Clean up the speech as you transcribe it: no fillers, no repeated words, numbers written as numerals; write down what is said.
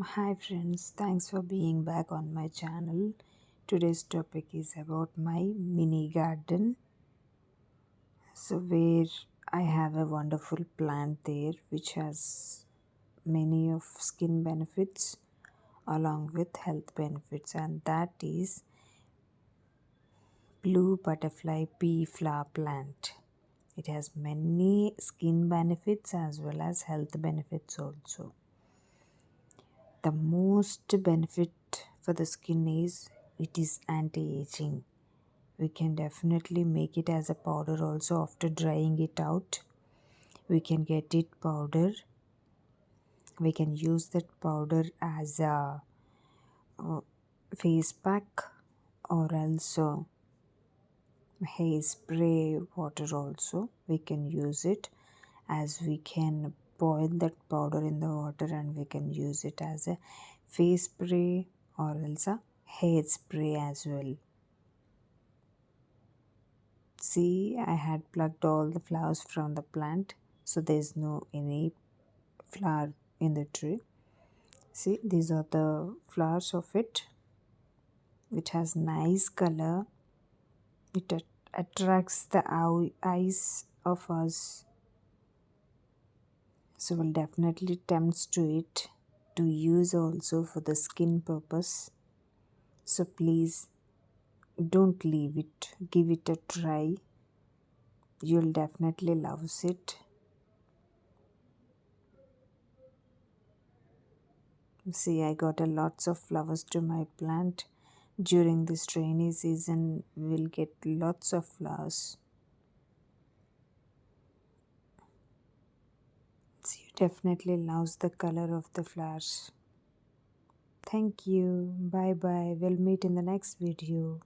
Hi friends, thanks for being back on my channel. Today's topic is about my mini garden. Where I have a wonderful plant there which has many of skin benefits along with health benefits, and that is blue butterfly pea flower plant. It has many skin benefits as well as health benefits also. The most benefit for the skin is it is anti-aging. We can definitely make it as a powder also after drying it out. We can get it powder. We can use that powder as a face pack or also hairspray water also. We can use it, as we can boil that powder in the water and we can use it as a face spray or else a hairspray as well. See, I had plucked all the flowers from the plant, so there's no any flower in the tree. See, these are the flowers of it. It has nice color. It attracts the eyes of us, so we'll definitely tempts to it to use also for the skin purpose. So please don't leave it, give it a try. You'll definitely love it. See, I got a lots of flowers to my plant. During this rainy season we'll get lots of flowers. So you definitely loves the color of the flowers. Thank you. Bye bye. We'll meet in the next video.